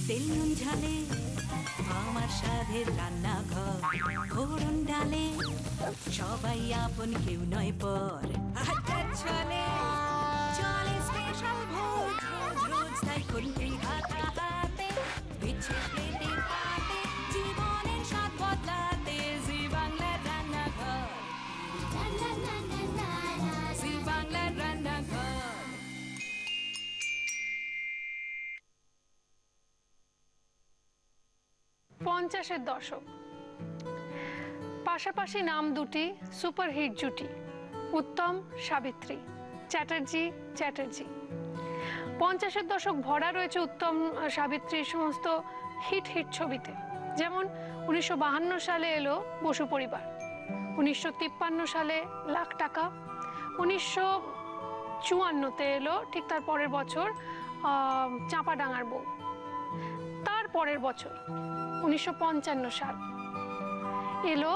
তেল নুন ঝালে আমার স্বাদের রান্নাঘর, ফোড়ন ডালে সবাই আপন, কেউ নয় পর। আড্ডা চলে চলে স্পেশাল ভোজ, রোজ রোজ তাই খুন্তি হাতা হাতে, বিচ্ছে প্লেটে পাতে, জীবনের স্বাদ বদলাতে। জি বাংলার রান্নাঘর, জি বাংলার রান্নাঘর। 50-এর দশক, পাশাপাশি নাম দুটি সুপারহিট জুটি, উত্তম সাবিত্রী, চ্যাটার্জি চ্যাটার্জি। 50-এর দশক ভরা রয়েছে উত্তম সাবিত্রীর সমস্ত হিট ছবিতে। যেমন 1952 সালে এলো বসু পরিবার, 1953 সালে লাখ টাকা, 1954-তে এলো ঠিক তার পরের বছর চাঁপাডাঙ্গার বউ। তার পরের বছর 1955 সাল এলো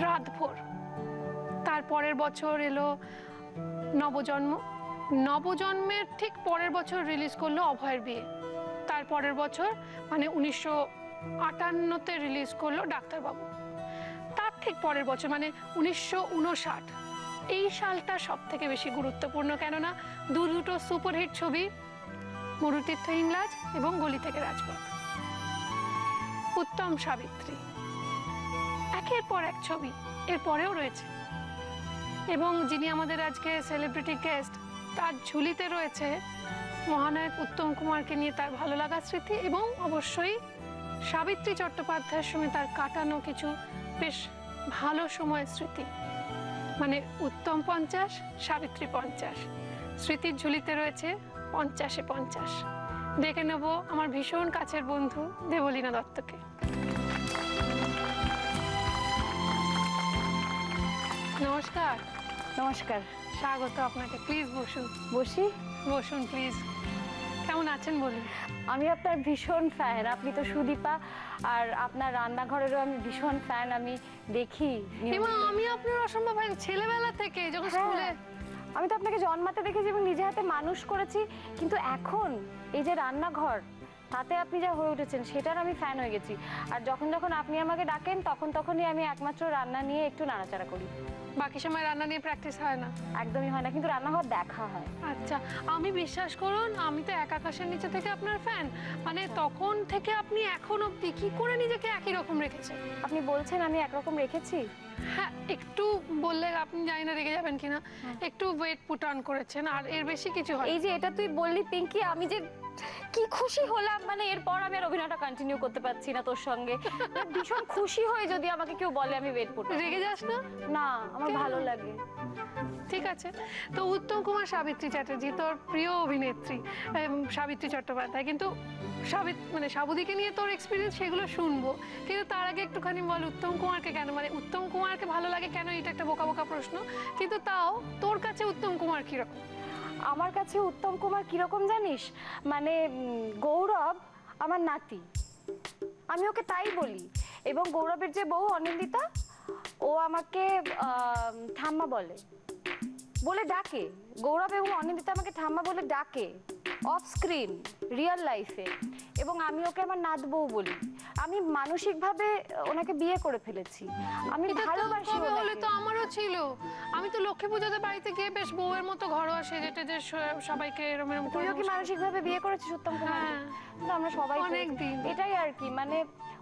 রাতভর। তার পরের বছর এলো নবজন্ম। নবজন্মের ঠিক পরের বছর রিলিজ করলো অভয়ের বিয়ে। তার পরের বছর মানে 1958-তে রিলিজ করলো ডাক্তারবাবু। তার ঠিক পরের বছর মানে 1959, এই সালটা সব থেকে বেশি গুরুত্বপূর্ণ, কেননা দুটো সুপারহিট ছবি, মরুতীর্থ হিংলাজ এবং গলি থেকে রাজপথ। উত্তম সাবিত্রী একের পর এক ছবি এর পরেও রয়েছে, এবং যিনি আমাদের আজকে সেলিব্রিটি গেস্ট, তার ঝুলিতে রয়েছে মহানায়ক উত্তম কুমারকে নিয়ে তার ভালো লাগা স্মৃতি, এবং অবশ্যই সাবিত্রী চট্টোপাধ্যায়ের সঙ্গে তার কাটানো কিছু বেশ ভালো সময়ের স্মৃতি। মানে উত্তম 50, সাবিত্রী 50, স্মৃতির ঝুলিতে রয়েছে 50-এ 50। দেখে নেব আমার ভীষণ কাছের বন্ধু দেবলীনা দত্তকে। নমস্কার। নমস্কার, স্বাগত আপনাকে। প্লিজ বসুন। বসি? বসুন প্লিজ। কেমন আছেন বলুন? আমি আপনার ভীষণ ফ্যান। আপনি তো সুদীপা, আর আপনার রান্নাঘরেরও আমি ভীষণ ফ্যান। আমি দেখি। আমি আপনার অসম্ভব ফ্যান ছেলেবেলা থেকে, যখন স্কুলে। আমি তো আপনাকে জন্মাতে দেখেছি এবং নিজে হাতে মানুষ করেছি, কিন্তু এখন এই যে রান্নাঘর, তাতে আপনি যা হয়ে উঠেছেন সেটার আমি ফ্যান হয়ে গেছি। আর যখন যখন আপনি আমাকে ডাকেন তখনই আমি একমাত্র রান্না নিয়ে একটু নাড়াচাড়া করি। বাকি সময় রান্না নিয়ে প্র্যাকটিস হয় না? একদমই হয় না, কিন্তু রান্নাঘর দেখা হয়। আচ্ছা, আমি বিশ্বাস করুন, আমি তো এক আকাশের নিচে থেকে আপনার ফ্যান। মানে তখন থেকে আপনি এখন অবধি কি করে নিজেকে একই রকম রেখেছেন? আপনি বলছেন আমি একরকম রেখেছি? হ্যাঁ, একটু বললে আপনি জানি না রেগে যাবেন কিনা, একটু ওয়েট পুট অন করেছেন, আর এর বেশি কিছু হয়। এই যে এটা তুই বললি পিঙ্কি, আমি যে কি খুশি হলাম। মানে এরপর আমি আর অভিনয়টা কন্টিনিউ করতে পারছি না তোর সঙ্গে। ভীষণ খুশি হই যদি আমাকে কেউ বলে আমি ওয়েট পুট। রেগে যাস না? না, আমার ভালো লাগে। ঠিক আছে। তো উত্তম কুমার সাবিত্রী চ্যাটার্জি তোর প্রিয় অভিনেত্রী, সাবিত্রী চট্টোপাধ্যায়, কিন্তু মানে সাবুদিকে নিয়ে তোর এক্সপিরিয়েন্স সেগুলো শুনবো, কিন্তু তার আগে একটুখানি বল উত্তম কুমারকে কেন, মানে উত্তম কুমারকে ভালো লাগে কেন? এটা একটা বোকা বোকা প্রশ্ন, কিন্তু তাও তোর কাছে উত্তম কুমার কিরকম? আমার কাছে উত্তম কুমার কিরকম জানিস? মানে গৌরব আমার নাতি, আমি ওকে তাই বলি। এবং গৌরবের যে বউ অনিন্দিতা, ও আমাকে ঠাম্মা বলে ডাকে। গৌরব এবং অনিন্দিতা আমাকে ঠাম্মা বলে ডাকে অফ স্ক্রিন, রিয়েল লাইফে, এবং আমি ওকে আমার নাত বউ বলি। আমি মানসিকভাবে ওনাকে বিয়ে করে ফেলেছি, আমি ভালোবাসি। হলে তো আমারও ছিল। আমি তো লক্ষ্মী পূজাতে বাড়িতে গিয়ে বেশ বউয়ের মতো ঘরোয়া সেজেটে যে সবাইকে এরম এরম করে। তুইও কি মানসিকভাবে বিয়ে করেছিস উত্তম কুমার? আমরা সবাই অনেকদিন। এটাই আর কি। মানে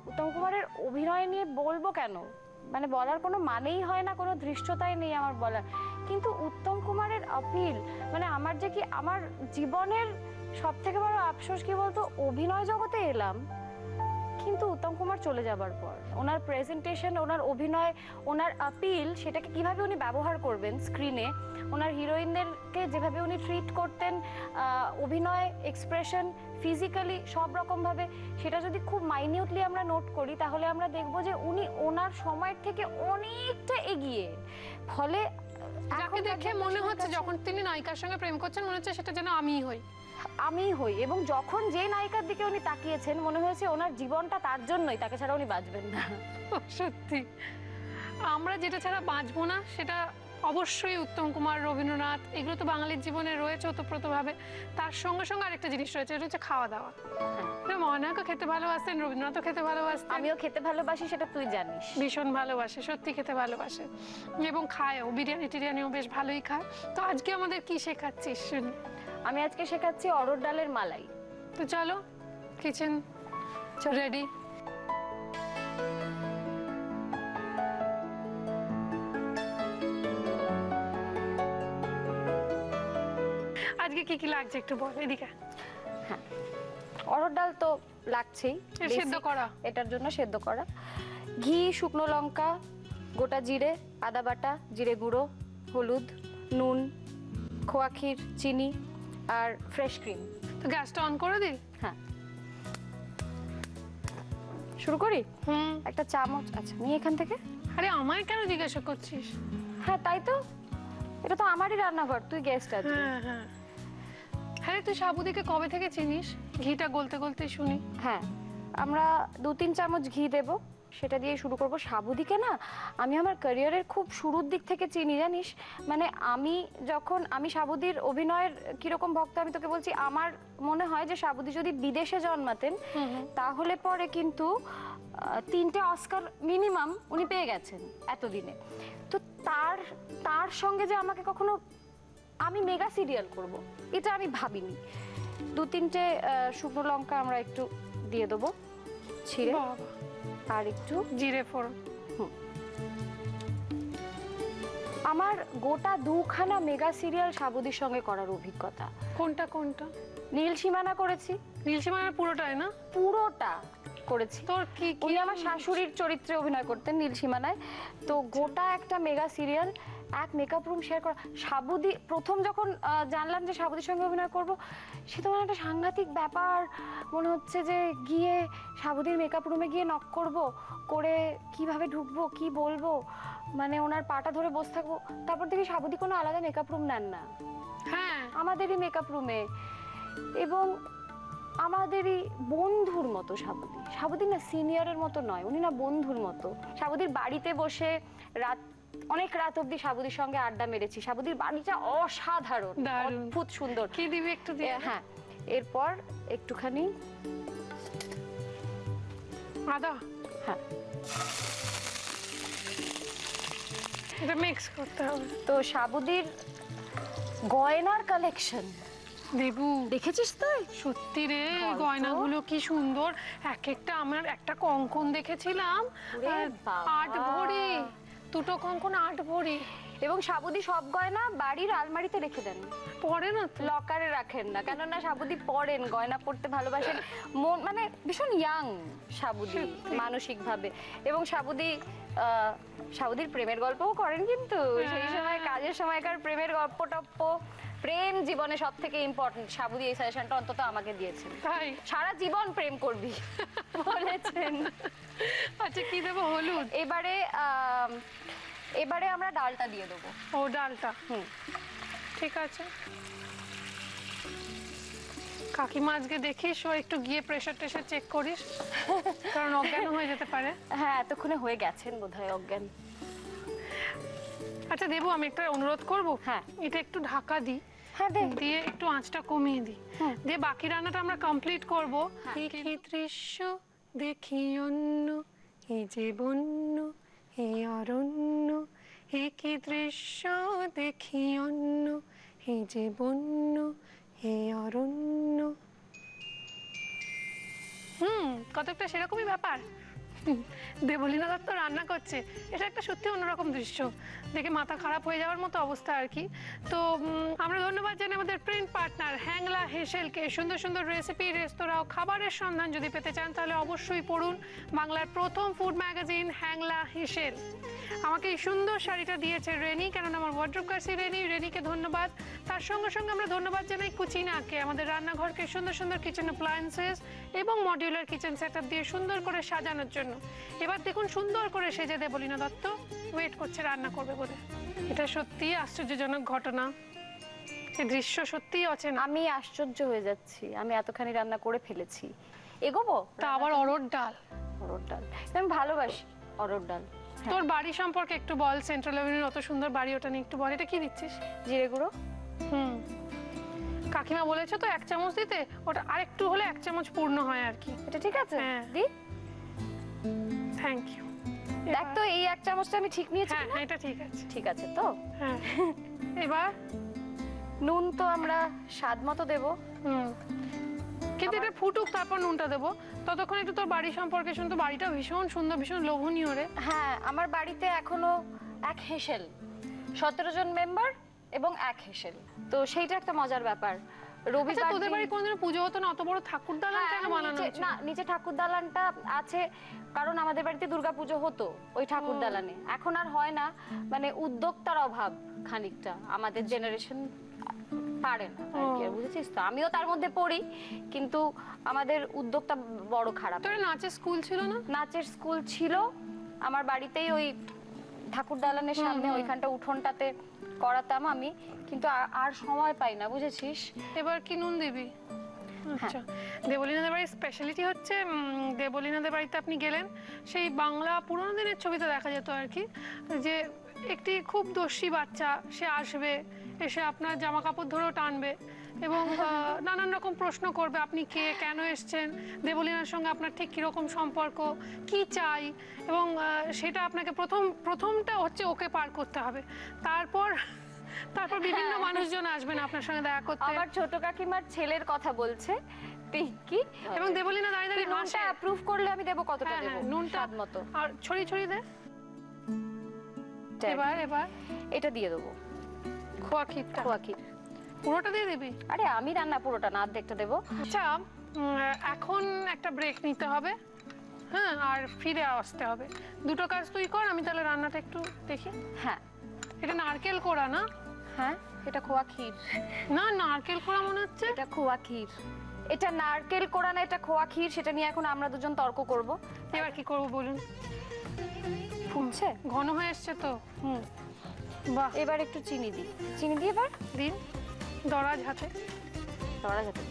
উত্তম কুমারের অভিনয় নিয়ে বলবো কেন, মানে বলার কোনো মানেই হয় না, কোনো ধৃষ্টতাই নেই আমার বলার। কিন্তু উত্তম কুমারের আপিল, মানে আমার যে কি, আমার জীবনের সব থেকে বড় আফসোস কি বলতো, অভিনয় জগতে এলাম কিন্তু উত্তম কুমার চলে যাবার পর ওনার প্রেজেন্টেশন, ওনার অভিনয়, ওনার আপিল, সেটাকে কিভাবে উনি ব্যবহার করবেন স্ক্রিনে, ওনার হিরোইনদেরকে যেভাবে উনি ট্রিট করতেন, অভিনয়, এক্সপ্রেশন, ফিজিক্যালি সব রকমভাবে, সেটা যদি খুব মাইনিউটলি আমরা নোট করি তাহলে আমরা দেখব যে উনি ওনার সময়ের থেকে অনেকটা এগিয়ে। ফলে যাকে দেখে মনে হচ্ছে যখন তিনি নায়িকার সঙ্গে প্রেম করছেন মনে হচ্ছে সেটা যেন আমিই হই, এবং যখন যে নায়িকার দিকে উনি তাকিয়েছেন মনে হয়েছে ওনার জীবনটা তার জন্যই, তাকে ছাড়া উনি বাঁচবেন না। সত্যি। আমরা যেটা ছাড়া বাঁচবো না সেটা অবশ্যই উত্তম কুমার, রবীন্দ্রনাথ, এগুলো তো বাঙালির জীবনে রয়েছে ওতপ্রোতভাবে। তার সঙ্গে সঙ্গে আরেকটা জিনিস রয়েছে, এটা হচ্ছে খাওয়া দাওয়া। মহানায়কও খেতে ভালোবাসতেন, রবীন্দ্রনাথও খেতে ভালোবাসতেন, আমিও খেতে ভালোবাসি, সেটা তুই জানিস। ভীষণ ভালোবাসে, সত্যি খেতে ভালোবাসে এবং খায়ও, বিরিয়ানি টিরিয়ানিও বেশ ভালোই খায়। তো আজকে আমাদের কি শেখাচ্ছিস শুনি? আমি আজকে শেখাচ্ছি অরহর ডালের মালাই। তো চলো, কিচেন রেডি। আজকে কি কি লাগছে একটু বল, এদিকে। হ্যাঁ, অরহর ডাল তো লাগছেই, সেদ্ধ করা, এটার জন্য সেদ্ধ করা। ঘি, শুকনো লঙ্কা, গোটা জিরে, আদা বাটা, জিরে গুঁড়ো, হলুদ, নুন, খোয়া ক্ষীর, চিনি আর ফ্রেশ ক্রিম। তো গ্যাসটা অন করে দিই? হ্যাঁ, শুরু করি। হুম। একটা চামচ, আচ্ছা নিয়ে এখান থেকে। আরে আমায় কেন জিজ্ঞাসা করছিস? হ্যাঁ তাই তো, এটা তো আমারই রান্নাঘর, তুই গেস্ট আছিস। হ্যাঁ হ্যাঁ হ্যাঁ। তুই সাবুদিকে কবে থেকে চিনিস? ঘিটা গলতে গলতে শুনি। হ্যাঁ, আমরা 2-3 চামচ ঘি দেব, সেটা দিয়ে শুরু করব। সাবুদিকে না আমি আমার ক্যারিয়ারের খুব শুরুর দিক থেকে চিনি, জানিস। মানে আমি সাবুদির অভিনয়ের কিরকম ভক্ত আমি তোকে বলছি। আমার মনে হয় যে সাবুদি যদি বিদেশে জন্মাতেন তাহলে পরে কিন্তু 3টে অস্কার মিনিমাম উনি পেয়ে গেছেন এতদিনে। তো তার সঙ্গে যে আমাকে কখনো আমি মেগা সিরিয়াল করব এটা আমি ভাবিনি। 2-3টে শুকনো লঙ্কা আমরা একটু দিয়ে দেবো ছিঁড়ে, আর একটু জিরে ফোড়ন। আমার গোটা 2খানা মেগা সিরিয়াল সাবুদির সঙ্গে করার অভিজ্ঞতা। কোনটা কোনটা? নীল সীমানা করেছি। নীল সীমানার পুরোটাই না? পুরোটা করেছি। তোর কি উনি আমার শাশুড়ির চরিত্রে অভিনয় করতেন নীল সীমানায়। তো গোটা একটা মেগা সিরিয়াল, এক মেকআপ রুম শেয়ার করা। সাবুদি প্রথম যখন জানলাম যে সাবুদির সঙ্গে অভিনয় করব, সে তো মানে একটা সাংঘাতিক ব্যাপার মনে হচ্ছে। যে গিয়ে সাবুদির মেকআপ রুমে গিয়ে নক করব, করে কিভাবে ঢুকবো, কি বলবো, মানে ওনার পাটা ধরে বসে থাকবো। তারপর দেখি সাবুদি কোনো আলাদা মেকআপ রুম নেন না, হ্যাঁ আমাদেরই মেকআপ রুমে, এবং আমাদেরই বন্ধুর মতো। সাবুদি না সিনিয়রের মতো নয়, উনি না বন্ধুর মতো। সাবুদির বাড়িতে বসে অনেক রাত অব্দি সাবুদির সঙ্গে আড্ডা মেরেছি। সাবুদির বাড়িটা অসাধারণ, অদ্ভুত সুন্দর। কি দিবি একটু দিয়ে? হ্যাঁ, এরপর একটুখানি আদা। হ্যাঁ, এটা মিক্স করতে হবে। তো সাবুদির গয়নার কালেকশন দেবু, দেখেছিস তুই? সত্যি রে, গয়নাগুলো কি সুন্দর। এক একটা, আমার একটা কঙ্কন দেখেছিলাম 8 ভরি, 2টো কঙ্কন 8 ভরি। এবং সাবুদি সব গয়না বাড়ির আলমারিতে রেখে দেন, পরে না লকারে রাখেন না। কেননা সাবুদি পরেন, গয়না পরতে ভালোবাসেন, মানে ভীষণ ইয়াং সাবুদি মানসিক ভাবে। এবং সাবুদির প্রেমের গল্পও করেন কিন্তু সেই সময়, কাজের সময়কার প্রেমের গল্প টপ্প। প্রেম জীবনে সব থেকে ইম্পর্টেন্ট, সাবুদি এই সাজেশনটা অন্তত আমাকে দিয়েছেন। তাই? সারা জীবন প্রেম করবি বলেছেন। আচ্ছা কি দেবো? হলুদ। এবারে আমরা ডালটা দিয়ে দেবো। ও ডালটা, ঠিক আছে। কাকিমা আজকে দেখিস ও একটু গিয়ে প্রেসার টেসার চেক করিস, কারণ অজ্ঞান হয়ে যেতে পারে। হ্যাঁ, এতক্ষণে হয়ে গেছেন বোধহয় অজ্ঞান। আচ্ছা দেবু, আমি একটা অনুরোধ করব। হ্যাঁ, এটা একটু ঢাকা দি। হ্যাঁ, দিয়ে একটু আঁচটা কমিয়ে দি, দিয়ে বাকি রান্নাটা আমরা কমপ্লিট করব। দেখি দৃশ্য, দেখি অন্য, এই যে বন্য, এই অরণ্য, একই দৃশ্য দেখি অন্য, এই যে বন্য, এই অরণ্য। কতটা সেরকমই ব্যাপার। দেবলীনা দত্ত রান্না করছে, এটা একটা সত্যি অন্যরকম দৃশ্য, দেখে মাথা খারাপ হয়ে যাওয়ার মতো অবস্থা আর কি। তো আমরা ধন্যবাদ জানাই আমাদের প্রিন্ট পার্টনার হ্যাংলা হেসেলকে। সুন্দর সুন্দর রেসিপি, রেস্তোরাঁ ও খাবারের সন্ধান যদি পেতে চান তাহলে অবশ্যই পড়ুন বাংলার প্রথম ফুড ম্যাগাজিন হ্যাংলা হেসেল। আমাকে এই সুন্দর শাড়িটা দিয়েছে রেনি, কেননা আমার ওয়ার্ড্রোব কাছে রেনিকে ধন্যবাদ। তার সঙ্গে সঙ্গে আমরা ধন্যবাদ জানাই কুচিনাকে, আমাদের রান্নাঘরকে সুন্দর সুন্দর কিচেন অ্যাপ্লায়েন্সেস এবং মডিউলার কিচেন সেটআপ দিয়ে সুন্দর করে সাজানোর জন্য। এবার দেখুন সুন্দর করে সেজে দেবলীনা দত্ত ওয়েট করছে রান্না করবে বলে। এটা সত্যিই আশ্চর্যজনক ঘটনা, এই দৃশ্য সত্যিই অচেনা। আমি আশ্চর্য হয়ে যাচ্ছি, আমি এতখানি রান্না করে ফেলেছি। এগোবো? তা আবার অরহর ডাল। অরহর ডাল আমি ভালোবাসি, অরহর ডাল। তোর বাড়ি সম্পর্কে একটু বল, সেন্ট্রাল এভিনিউর অত সুন্দর বাড়ি, ওটা নিয়ে একটু বল। এটা কি দিচ্ছিস? জিরে গুঁড়ো। কাকিমা বলেছে তো 1 চামচ দিতে, ওটা আরেকটু হলে 1 চামচ পূর্ণ হয় আর কি। এটা ঠিক আছে? হ্যাঁ। দি। Thank you. দেখ তো এই 1 চামচটা আমি ঠিক নিয়েছি হ্যাঁ, কিনা? এটা ঠিক আছে। ঠিক আছে তো? হ্যাঁ। এবার নুন তো আমরা স্বাদ মতো দেব। কিন্তু এটা ফুটুক, তারপর নুনটা দেবো। ততক্ষণ একটু তোর বাড়ি সম্পর্কে শুনতো। বাড়িটা ভীষণ সুন্দর, ভীষণ লোভনীয় রে। হ্যাঁ, আমার বাড়িতে এখনো 1 হেসেল, 17 জন মেম্বার এবং 1 হেসেল, তো সেইটা একটা মজার ব্যাপার। আচ্ছা, তোদের বাড়ি কোনদিন পুজো হতো না? অত বড় ঠাকুর দালান কেন বানানো হয়েছে? না, নিচে ঠাকুর দালানটা আছে কারণ আমাদের বাড়িতে দুর্গাপুজো হতো ওই ঠাকুর দালানে। এখন আর হয় না, মানে উদ্যোক্তার অভাব খানিকটা, আমাদের জেনারেশন পারে না আর কি, বুঝেছিস তো? আমিও তার মধ্যে পড়ি, কিন্তু আমাদের উদ্যোগটা বড় খারাপ। তোর নাচের স্কুল ছিল না? নাচের স্কুল ছিল আমার বাড়িতেই, ওই ঠাকুর দালানের সামনে ওইখানটা উঠোনটাতে করাতাম আমি, কিন্তু আর সময় পাই না, বুঝেছিস? এবার কি নুন দিবি? আচ্ছা, দেবলীনাদের বাড়ির স্পেশালিটি হচ্ছে, দেবলীনাদের বাড়িতে আপনি গেলেন, সেই বাংলা পুরোনো দিনের ছবিতে দেখা যেত আর কি, যে একটি খুব দস্যি বাচ্চা সে আসবে, এসে আপনার জামা কাপড় ধরেও টানবে এবং নানান রকম প্রশ্ন করবে, আপনি কে, কেন এসছেন, দেবলীনার সঙ্গে আপনার ঠিক কিরকম সম্পর্ক, কি চাই, এবং সেটা আপনাকে প্রথমটা হচ্ছে ওকে পার করতে হবে। তারপর বিভিন্ন মানুষজন আসবেন আপনার সঙ্গে দেখা করতে। আমার ছোট কাকিমার ছেলের কথা বলছে, পিঙ্কি, এবং দেবলীনা দাঁড়িয়ে দাঁড়িয়ে নুনটা অ্যাপ্রুভ করলে আমি দেব কতটা দেব? নুনটা স্বাদ মতো। আর ছড়িয়ে দে। এবার এটা দিয়ে দেবো, খোয়া ক্ষীরটা। খোয়া ক্ষীর পুরোটা দিয়ে দিবি? আরে আমি রান্না পুরোটা না, অর্ধেকটা দেবো। আচ্ছা, এখন একটা ব্রেক নিতে হবে, হ্যাঁ, আর ফিরে আসতে হবে। দুটো কাজ তুই কর, আমি তাহলে রান্নাটা একটু দেখি। হ্যাঁ। এটা নারকেল কোড়া না? হ্যাঁ, এটা খোয়া ক্ষীর। না, নারকেল কোড়া মনে হচ্ছে। এটা খোয়া ক্ষীর। এটা নারকেল কোড়া না, এটা খোয়া ক্ষীর, সেটা নিয়ে এখন আমরা দুজন তর্ক করব। এবার কি করব বলুন? ফুটছে, ঘন হয়ে এসছে তো। বাহ, এবার একটু চিনি দিই। চিনি দিয়ে এবার দিন, দরাজ হাতে। দরা যাবে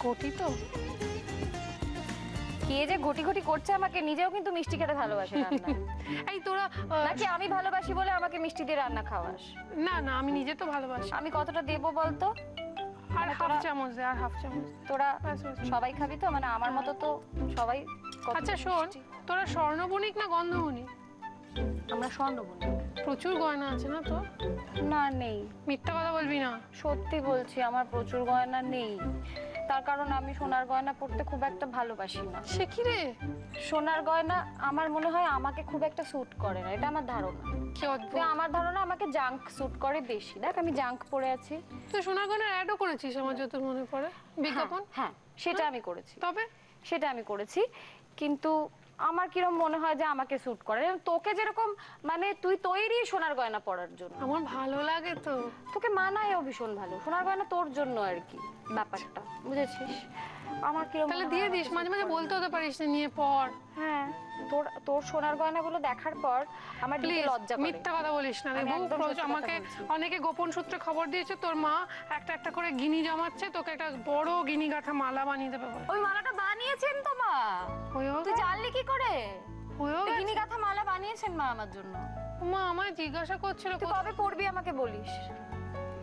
ঘটি তো কে যে ঘটি ঘটি করছে আমাকে, নিজেও কিন্তু মিষ্টি খেতে ভালোবাসে রান্না। এই তোরা নাকি আমি ভালোবাসি বলে আমাকে মিষ্টি দিয়ে রান্না খাওয়াস? না না, আমি নিজে তো ভালোবাসি। আমি কতটা দেবো বলতো? আর হাফ চামচ দে, আর হাফ চামচ। তোরা সবাই খাবি তো? মানে আমার মতো তো সবাই। আচ্ছা শোন, তোরা স্বর্ণবণিক না গন্ধবণিক? আমরা স্বর্ণবণিক। প্রচুর গয়না আছে না তো? না, নেই। মিথ্যা কথা বলবি না। সত্যি বলছি, আমার প্রচুর গয়না নেই, তার কারণ আমি সোনার গয়না পরতে খুব একটা ভালোবাসি না। সে কি রে? সোনার গয়না আমার মনে হয় আমাকে খুব একটা স্যুট করে না, এটা আমার ধারণা। কি অদ্ভুত। আমার ধারণা আমাকে জাঙ্ক স্যুট করে বেশি। দেখ আমি জাঙ্ক পরে আছি। তুই সোনার গয়নার অ্যাডও করেছিস আমার যত মনে পড়ে, বিজ্ঞাপন। হ্যাঁ, সেটা আমি করেছি। তবে সেটা আমি করেছি, কিন্তু আমার কিরকম মনে হয় যে আমাকে স্যুট করে। তোকে যেরকম, মানে তুই তৈরি সোনার গয়না পরার জন্য। আমার ভালো লাগে তো। তোকে মানায়ও ভীষণ ভালো সোনার গয়না, তোর জন্য আর কি ব্যাপারটা, বুঝেছিস? আমার কিরকম তাহলে দিয়ে দিস, মাঝে মাঝে বলতে হতে পারিস না নিয়ে পর। হ্যাঁ, তোর সোনার গয়নাগুলো দেখার পর আমার দিতে লজ্জা করে। মিথ্যা কথা বলিস না। আমাকে অনেকে গোপন সূত্রে খবর দিয়েছে তোর মা একটা একটা করে গিনি জমাচ্ছে, তোকে একটা বড় গিনি গাঁথা মালা বানিয়ে দেবে বলে। ওই মালাটা বানিয়েছেন তো মা? তুই জানলি কি করে? গিনি গাঁথা মালা বানিয়েছেন মা আমার জন্য। মা আমায় জিজ্ঞাসা করছিল তুই কবে পরবি আমাকে বলিস,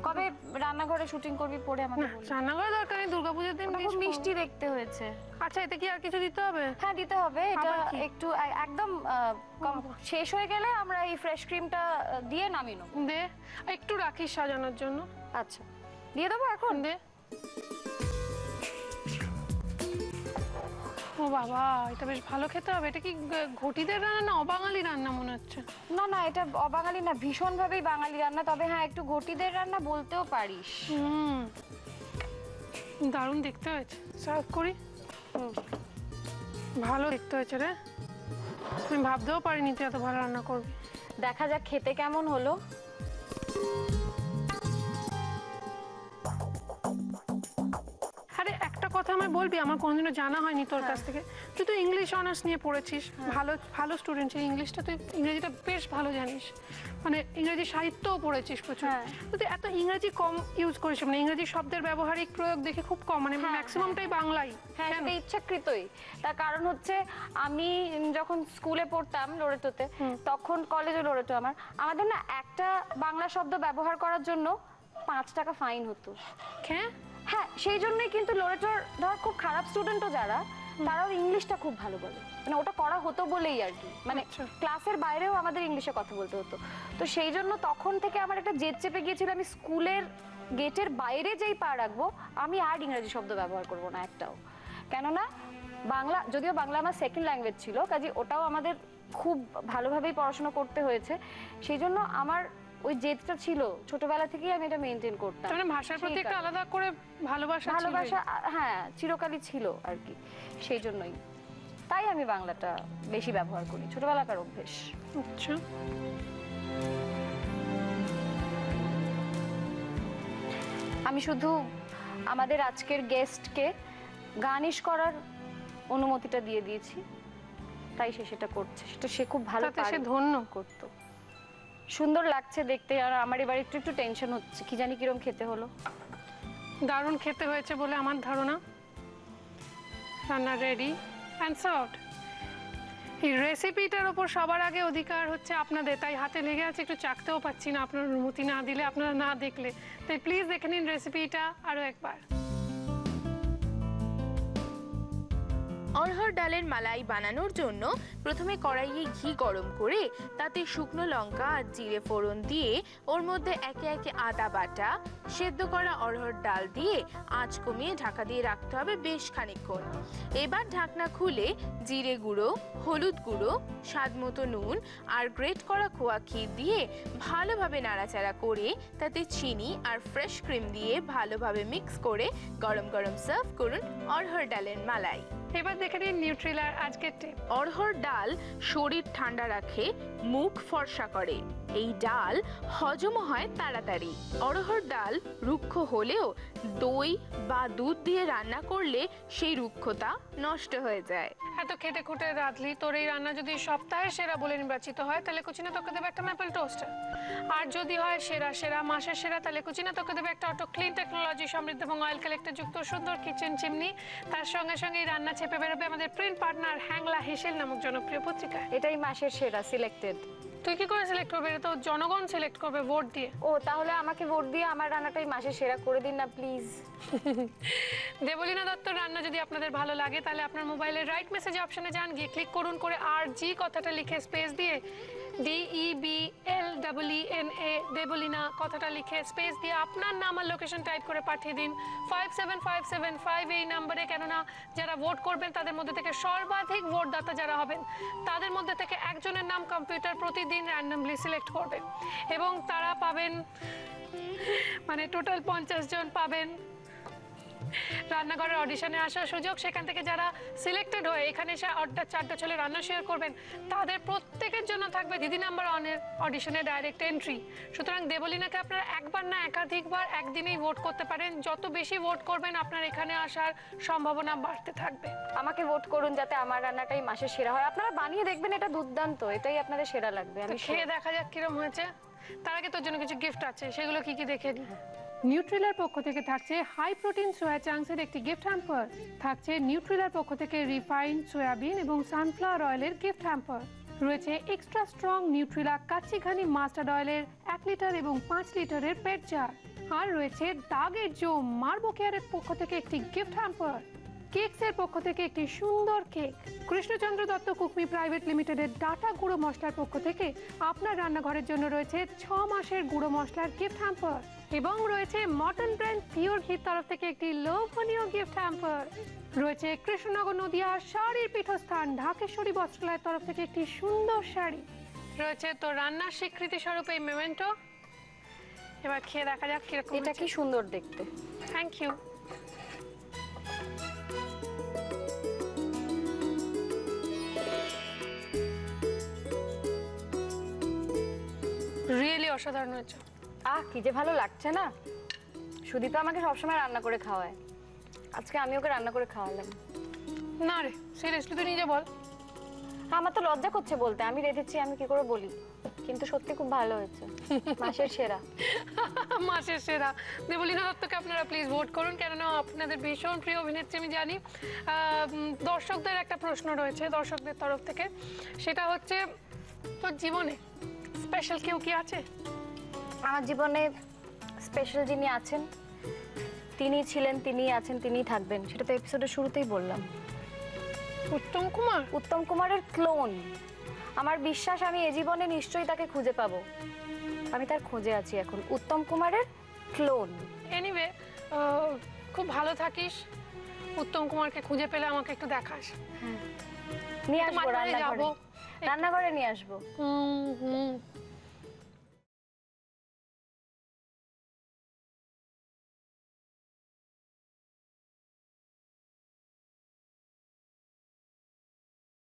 কবে রান্নাঘরে শুটিং করবি পরে আমাকে বলিস। রান্নাঘরে দরকার নেই, দুর্গাপূজার দিন খুব মিষ্টি দেখতে হয়েছে। আচ্ছা, এতে কি আর কিছু দিতে হবে? হ্যাঁ, দিতে হবে। এটা একটু একদম শেষ হয়ে গেলে আমরা এই ফ্রেশ ক্রিমটা দিয়ে নামিয়ে নেব। দে, একটু রাখিস সাজানোর জন্য। আচ্ছা, দিয়ে দেবো এখন? দে। ও বাবা, এটা বেশ ভালো খেতে হবে। এটা কি ঘটিদের রান্না না অবাঙালি রান্না মনে হচ্ছে? না না, এটা অবাঙালি না, ভীষণ ভাবেই বাঙালি রান্না। তবে হ্যাঁ, একটু ঘটিদের রান্না বলতেও পারিস। দারুণ দেখতে হয়েছে। সার্ভ করি। ভালো দেখতে হয়েছে রে, আমি ভাবতেও পারিনি তুই এত ভালো রান্না করবি। দেখা যাক খেতে কেমন হলো। আরে একটা কথা আমায় বলবি, আমার কোনোদিনও জানা হয়নি তোর কাছ থেকে। তুই তো ইংলিশ অনার্স নিয়ে পড়েছিস, ভালো ভালো স্টুডেন্ট, সেই ইংলিশটা তুই ইংরেজিটা বেশ ভালো জানিস, মানে ইংরেজি সাহিত্যও পড়েছিস প্রচুর। তুই এত ইংরেজি কম ইউজ করিস, মানে ইংরেজি শব্দের ব্যবহারিক প্রয়োগ দেখে খুব কম, মানে ম্যাক্সিমামটাই বাংলাই। হ্যাঁ, সেটা ইচ্ছাকৃতই। তার কারণ হচ্ছে আমি যখন স্কুলে পড়তাম লোরেটোতে, তখন কলেজে লোরেটো আমাদের না একটা বাংলা শব্দ ব্যবহার করার জন্য 5 টাকা ফাইন হতো। হ্যাঁ, সেই জন্যই কিন্তু লোরেটোর ধর খুব খারাপ স্টুডেন্টও যারা, তারাও ইংলিশটা খুব ভালো বলে, মানে ওটা করা হতো বলেই আর কি, মানে ক্লাসের বাইরেও আমাদের ইংলিশে কথা বলতে হতো। তো সেই জন্য তখন থেকে আমার একটা জেদ চেপে গিয়েছিল, আমি স্কুলের গেটের বাইরে যেই পা রাখবো আমি আর ইংরেজি শব্দ ব্যবহার করব না একটাও। কেননা বাংলা, যদিও বাংলা আমার সেকেন্ড ল্যাঙ্গুয়েজ ছিল, কাজে ওটাও আমাদের খুব ভালোভাবেই পড়াশোনা করতে হয়েছে, সেই জন্য আমার ওই জেদটা ছিল ছোটবেলা থেকেই, আমি এটা মেনটেন করতাম। মানে ভাষার প্রতি একটা আলাদা করে ভালোবাসা, হ্যাঁ, চিরকালই ছিল আর কি, সেই জন্যই তাই আমি বাংলাটা বেশি ব্যবহার করি, ছোটবেলাকার অভ্যেস। আচ্ছা, আমি শুধু আমাদের আজকের গেস্টকে গানিশ করার অনুমতিটা দিয়ে দিয়েছি, তাই সে সেটা করছে, সেটা সে খুব ভালো পারে, সে ধন্য করতো। সুন্দর লাগছে দেখতে, আর আমার এবার একটু একটু টেনশন হচ্ছে, কি জানি কিরম খেতে হলো। দারুণ খেতে হয়েছে বলে আমার ধারণা। রান্না রেডি অ্যান্ড সার্ভড। এই রেসিপিটার ওপর সবার আগে অধিকার হচ্ছে আপনাদের, তাই হাতে লেগে আছে, একটু চাখতেও পাচ্ছি না আপনার অনুমতি না দিলে, আপনারা না দেখলে। তাই প্লিজ দেখে নিন রেসিপিটা আরও একবার। অড়হর ডালের মালাই বানানোর জন্য প্রথমে কড়াইয়ে ঘি গরম করে তাতে শুকনো লঙ্কা আর জিরে ফোড়ন দিয়ে ওর মধ্যে একে একে আদা বাটা, সেদ্ধ করা অড়হর ডাল দিয়ে আঁচ কমিয়ে ঢাকা দিয়ে রাখতে হবে বেশ খানিকক্ষণ। এবার ঢাকনা খুলে জিরে গুঁড়ো, হলুদ গুঁড়ো, স্বাদ মতো নুন আর গ্রেট করা খোয়া ক্ষীর দিয়ে ভালোভাবে নাড়াচাড়া করে তাতে চিনি আর ফ্রেশ ক্রিম দিয়ে ভালোভাবে মিক্স করে গরম গরম সার্ভ করুন অড়হর ডালের মালাই। এবার দেখে নিন নিউট্রিলার আজকের টিপ। অড়হর ডাল শরীর ঠান্ডা রাখে, মুখ ফর্সা করে, এই ডাল হজম হয় তাড়াতাড়ি। অড়হর ডাল রুক্ষ হলেও দই বা দুধ দিয়ে রান্না করলে সেই রুক্ষতা নষ্ট হয়ে যায়। এত খেটে খুঁটে রাঁধলি, তোর এই রান্না যদি সপ্তাহের সেরা বলে নির্বাচিত হয় তাহলে কুচিনা তোকে দেবে একটা ম্যাপেল টোস্টার, আর যদি হয় সেরা মাসের সেরা তাহলে কুচিনা তোকে দেবে একটা অটো ক্লিন টেকনোলজি সমৃদ্ধ এবং অয়েল কালেক্টর যুক্ত সুন্দর কিচেন চিমনি। তার সঙ্গে সঙ্গে এই রান্না চেপে বেরোবে আমাদের প্রিন্ট পার্টনার হ্যাংলা হেসেল নামক জনপ্রিয় পত্রিকা। এটাই মাসের সেরা সিলেক্টেড। তুই কি করে সিলেক্ট করবে? এটা তো জনগণ সিলেক্ট করবে ভোট দিয়ে। ও, তাহলে আমাকে ভোট দিয়ে আমার রান্নাটাই মাসের সেরা করে দিন না প্লিজ। দেবলীনা দত্তর রান্না যদি আপনাদের ভালো লাগে তাহলে আপনার মোবাইলের রাইট মেসেজ অপশনে যান, গিয়ে ক্লিক করুন, করে RG কথাটা লিখে স্পেস দিয়ে DEBLENA দেবলীনা কথাটা লিখে স্পেস দিয়ে আপনার নাম আর লোকেশন টাইপ করে পাঠিয়ে দিন 57575 এই নম্বরে। কেননা যারা ভোট করবেন তাদের মধ্যে থেকে সর্বাধিক ভোটদাতা যারা হবেন তাদের মধ্যে থেকে একজনের নাম কম্পিউটার প্রতিদিন র্যান্ডমলি সিলেক্ট করবে এবং তারা পাবেন, মানে টোটাল 50 জন পাবেন রান্নাঘরের অডিশনে আসার সুযোগ। সেখান থেকে যারা সিলেক্টেড হয়ে এখানে এসে 4টা ছেলে রান্না শেয়ার করবেন তাদের প্রত্যেকের জন্য থাকবে দিদি নাম্বার 1-এর অডিশনে ডাইরেক্ট এন্ট্রি। সুতরাং দেবলীনাকে আপনারা একবার না একাধিকবার একদিনেই ভোট করতে পারেন। যত বেশি ভোট করবেন আপনার এখানে আসার সম্ভাবনা বাড়তে থাকবে। আমাকে ভোট করুন যাতে আমার রান্নাটাই মাসের সেরা হয়। আপনারা বানিয়ে দেখবেন, এটা দুর্দান্ত, এটাই আপনাদের সেরা লাগবে। আমি খেয়ে দেখা যাক কিরম হয়েছে। তার আগে তোর জন্য কিছু গিফট আছে, সেগুলো কি কি দেখে নি। নিউট্রিলার পক্ষ থেকে থাকছে হাই প্রোটিন সোয়া চাংসের একটি গিফট হ্যাম্পার, থাকছে নিউট্রিলার পক্ষ থেকে রিফাইন্ড সয়াবিন এবং সানফ্লাওয়ার অয়েলের গিফট হ্যাম্পার, রয়েছে extra strong Nutrela kachi ghani mustard অয়েলের 1 লিটার এবং 5 লিটারের পেট জার, আর রয়েছে দাগের জোম মার্বো কেয়ারের পক্ষ থেকে একটি গিফট হ্যাম্পার, কেকসের পক্ষ থেকে একটি সুন্দর কেক, কৃষ্ণচন্দ্র দত্ত কুকমি প্রাইভেট লিমিটেডের ডাটা গুঁড়ো মশলার পক্ষ থেকে আপনার রান্নাঘরের জন্য রয়েছে 6 মাসের গুঁড়ো মশলার গিফট হ্যাম্পার, এবং রয়েছে মটন ব্র্যান্ড পিওর ঘির তরফ থেকে একটি লোভনীয় গিফট হ্যাম্পার, রয়েছে কৃষ্ণনগর নদিয়া শাড়ির পীঠস্থান ঢাকেশ্বরী বস্ত্রালয়ের তরফ থেকে একটি সুন্দর শাড়ি, রয়েছে তো রান্নার স্বীকৃতি স্বরূপ এই মেমেন্টো। এবার খেয়ে দেখা যাক কিরকম। এটা কি সুন্দর দেখতে। Thank you. রিয়েলি অসাধারণ হয়েছে। কি যে ভালো লাগছে না। সুদীপ আমাকে সবসময় রান্না করে খাওয়ায়। আজকে আমি ওকে রান্না করে খাওয়ালাম। না রে, সিরিয়াসলি তুই নিজে বল। আমার তো লজ্জা করছে বলতে, আমি রেঁধেছি, আমি কি করে বলি, কিন্তু সত্যি খুব ভালো হয়েছে, মাসের সেরা। মাসের সেরা। দেবলীনা দত্তকে আপনারা প্লিজ ভোট করুন, কেননা আপনাদের ভীষণ প্রিয় অভিনেত্রী আমি জানি। দর্শকদের একটা প্রশ্ন রয়েছে দর্শকদের তরফ থেকে, সেটা হচ্ছে তোর জীবনে স্পেশাল কেউ কি আছে? আমার জীবনে স্পেশাল যিনি আছেন, তিনি ছিলেন, তিনি আছেন, তিনিই থাকবেন, সেটা তো এপিসোডের শুরুতেই বললাম। উত্তম কুমার? উত্তম কুমারের ক্লোন। আমার বিশ্বাস আমি এ জীবনে নিশ্চয়ই তাকে খুঁজে পাবো, আমি তার খোঁজে আছি এখন। উত্তম কুমারের ক্লোন। এনিওয়ে, খুব ভালো থাকিস। উত্তম কুমারকে খুঁজে পেলে আমাকে একটু দেখাস। নিয়ে আসবো মাঝে মাঝে রান্নাঘরে, যাবো। রান্নাঘরে নিয়ে আসবো। হুম।